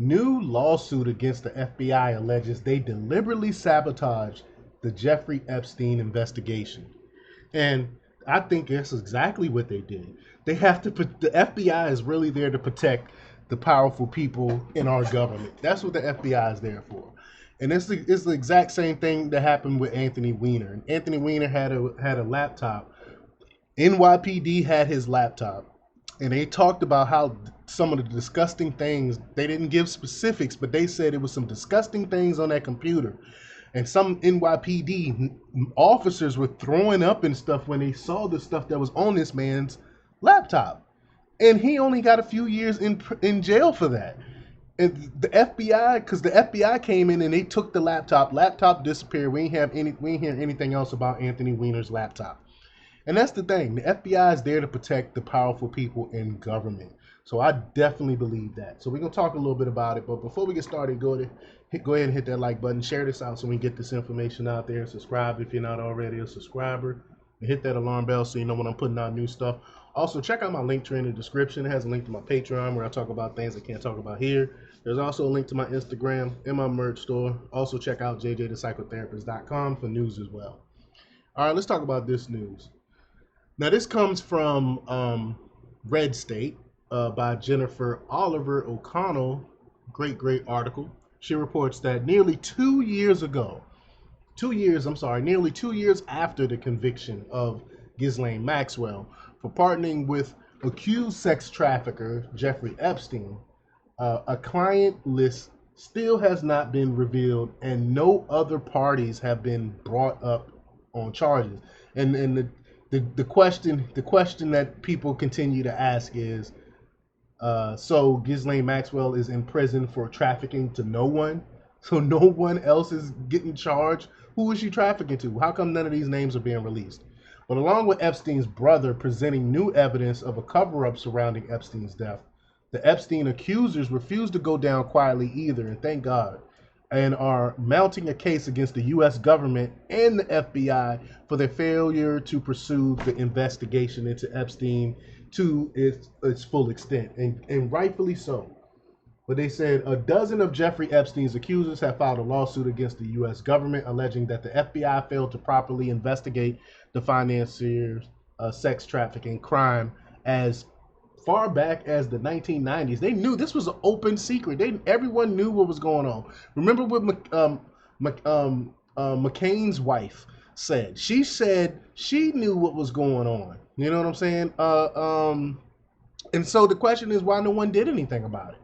New lawsuit against the FBI alleges they deliberately sabotaged the Jeffrey Epstein investigation. And I think that's exactly what they did. They have to put the FBI is really there to protect the powerful people in our government. That's what the FBI is there for. And it's the exact same thing that happened with Anthony Weiner. And Anthony Weiner had a laptop. NYPD had his laptop, and they talked about how some of the disgusting things, they didn't give specifics, but they said it was some disgusting things on that computer. And some NYPD officers were throwing up and stuff when they saw the stuff that was on this man's laptop. And he only got a few years in jail for that. And the FBI, because the FBI came in and they took the laptop. Laptop disappeared. We ain't hear anything else about Anthony Weiner's laptop. And that's the thing. The FBI is there to protect the powerful people in government. So I definitely believe that. So we're going to talk a little bit about it. But before we get started, go ahead and hit that like button. Share this out so we can get this information out there. Subscribe if you're not already a subscriber. And hit that alarm bell so you know when I'm putting out new stuff. Also, check out my link tree in the description. It has a link to my Patreon where I talk about things I can't talk about here. There's also a link to my Instagram and my merch store. Also, check out jjthepsychotherapist.com for news as well. All right, let's talk about this news. Now, this comes from Red State by Jennifer Oliver O'Connell. Great article. She reports that nearly 2 years after the conviction of Ghislaine Maxwell for partnering with accused sex trafficker Jeffrey Epstein, a client list still has not been revealed and no other parties have been brought up on charges. And the question that people continue to ask is, so Ghislaine Maxwell is in prison for trafficking to no one? So no one else is getting charged? Who is she trafficking to? How come none of these names are being released? But along with Epstein's brother presenting new evidence of a cover-up surrounding Epstein's death, the Epstein accusers refused to go down quietly either, and thank God, and are mounting a case against the U.S. government and the FBI for their failure to pursue the investigation into Epstein to its full extent, and rightfully so. But they said a dozen of Jeffrey Epstein's accusers have filed a lawsuit against the U.S. government, alleging that the FBI failed to properly investigate the financier's sex trafficking crime as far back as the 1990s. They knew this was an open secret. Everyone knew what was going on. Remember what McCain's wife said? She said she knew what was going on. You know what I'm saying? And so the question is why no one did anything about it.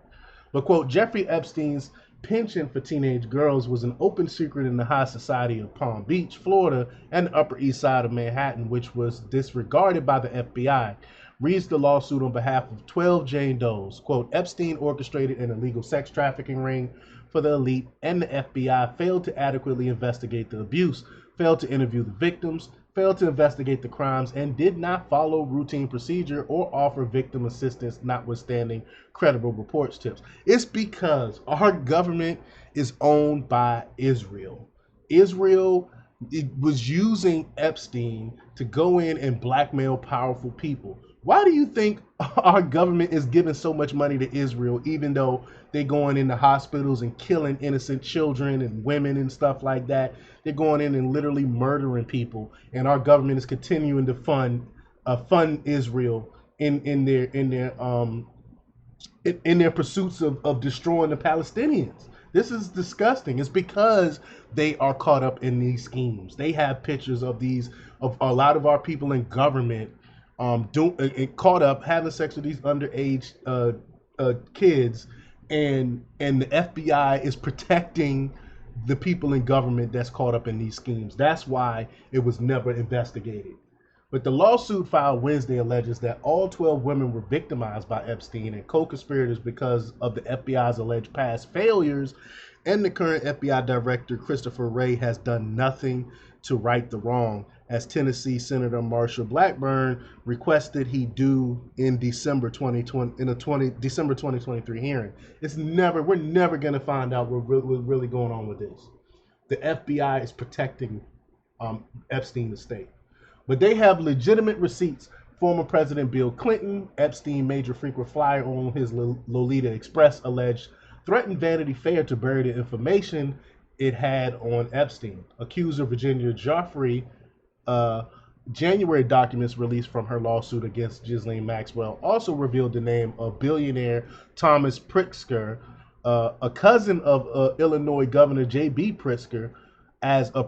But, quote, Jeffrey Epstein's penchant for teenage girls was an open secret in the high society of Palm Beach, Florida, and the Upper East Side of Manhattan, which was disregarded by the FBI. Reads the lawsuit on behalf of 12 Jane Does. Quote, Epstein orchestrated an illegal sex trafficking ring for the elite, and the FBI failed to adequately investigate the abuse, failed to interview the victims, failed to investigate the crimes, and did not follow routine procedure or offer victim assistance, notwithstanding credible reports tips. It's because our government is owned by Israel. Israel was using Epstein to go in and blackmail powerful people. Why do you think our government is giving so much money to Israel, even though they're going into hospitals and killing innocent children and women and stuff like that? They're going in and literally murdering people, and our government is continuing to fund Israel in their pursuits of destroying the Palestinians. This is disgusting. It's because they are caught up in these schemes. They have pictures of a lot of our people in government caught up having sex with these underage kids, and the FBI is protecting the people in government that's caught up in these schemes. That's why it was never investigated. But the lawsuit filed Wednesday alleges that all 12 women were victimized by Epstein and co-conspirators because of the FBI's alleged past failures, and the current FBI director, Christopher Wray, has done nothing to right the wrong, as Tennessee Senator Marsha Blackburn requested he do in December 2023 hearing. We're never going to find out what's really going on with this. The FBI is protecting Epstein estate. But they have legitimate receipts. Former President Bill Clinton, Epstein major frequent flyer on his Lolita Express, alleged threatened Vanity Fair to bury the information it had on Epstein. Accuser Virginia Joffrey, uh, January documents released from her lawsuit against Ghislaine Maxwell also revealed the name of billionaire Thomas Pritzker, a cousin of Illinois Governor J.B. Pritzker, as a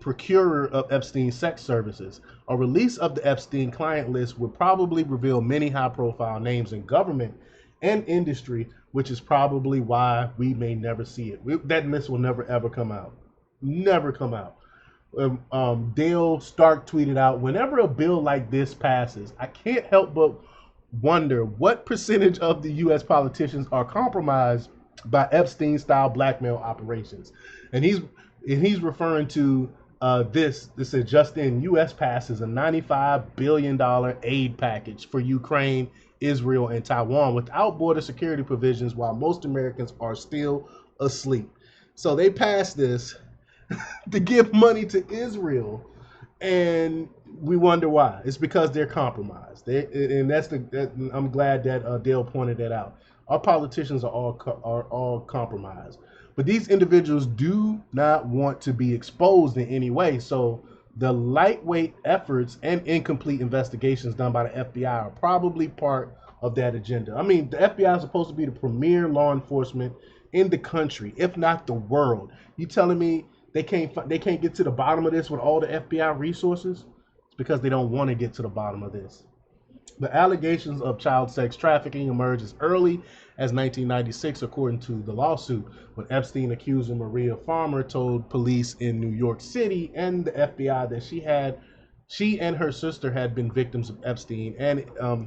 procurer of Epstein sex services. A release of the Epstein client list would probably reveal many high-profile names in government and industry, which is probably why we may never see it. That list will never ever come out. Never come out. Dale Stark tweeted out, whenever a bill like this passes, I can't help but wonder what percentage of the U.S. politicians are compromised by Epstein-style blackmail operations. And he's referring to this. This says, just in, U.S. passes a $95 billion aid package for Ukraine, Israel, and Taiwan without border security provisions while most Americans are still asleep. So they passed this to give money to Israel, and we wonder why. It's because they're compromised. I'm glad that Dale pointed that out. Our politicians are all compromised, but these individuals do not want to be exposed in any way. So the lightweight efforts and incomplete investigations done by the FBI are probably part of that agenda. I mean, the FBI is supposed to be the premier law enforcement in the country, if not the world. You telling me they can't get to the bottom of this with all the FBI resources? It's because they don't want to get to the bottom of this. The allegations of child sex trafficking emerged as early as 1996, according to the lawsuit, when Epstein accuser Maria Farmer told police in New York City and the FBI that she and her sister had been victims of Epstein and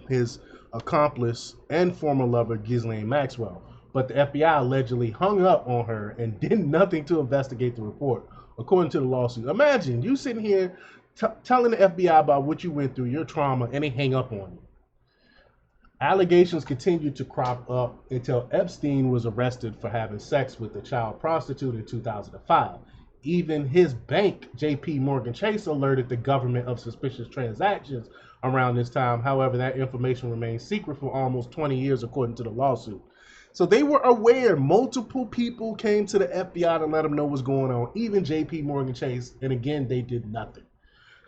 his accomplice and former lover Ghislaine Maxwell. But the FBI allegedly hung up on her and did nothing to investigate the report, according to the lawsuit. Imagine you sitting here telling the FBI about what you went through, your trauma, and they hang up on you. Allegations continued to crop up until Epstein was arrested for having sex with a child prostitute in 2005. Even his bank, J.P. Morgan Chase, alerted the government of suspicious transactions around this time. However, that information remained secret for almost 20 years, according to the lawsuit. So they were aware. Multiple people came to the FBI to let them know what's going on, even J.P. Morgan Chase, and again, they did nothing.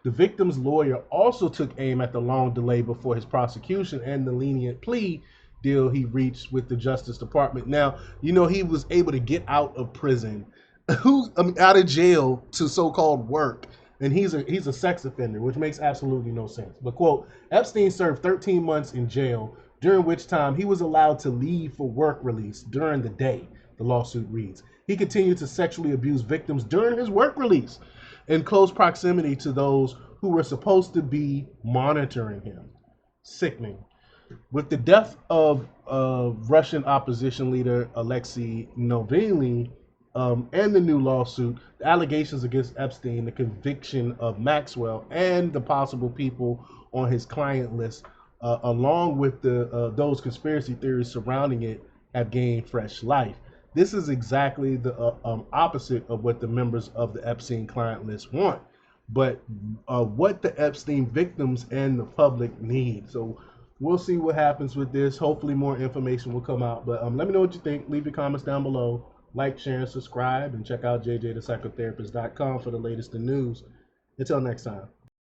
The victim's lawyer also took aim at the long delay before his prosecution and the lenient plea deal he reached with the Justice Department. Now, you know, he was able to get out of prison, out of jail to so-called work, and he's a sex offender, which makes absolutely no sense. But, quote, Epstein served 13 months in jail, during which time he was allowed to leave for work release during the day, the lawsuit reads. He continued to sexually abuse victims during his work release in close proximity to those who were supposed to be monitoring him. Sickening. With the death of Russian opposition leader Alexei Navalny and the new lawsuit, the allegations against Epstein, the conviction of Maxwell, and the possible people on his client list, along with those conspiracy theories surrounding it, have gained fresh life. This is exactly the opposite of what the members of the Epstein client list want, but what the Epstein victims and the public need. So we'll see what happens with this. Hopefully more information will come out, but let me know what you think. Leave your comments down below. Like, share, and subscribe, and check out jjthepsychotherapist.com for the latest in news. Until next time.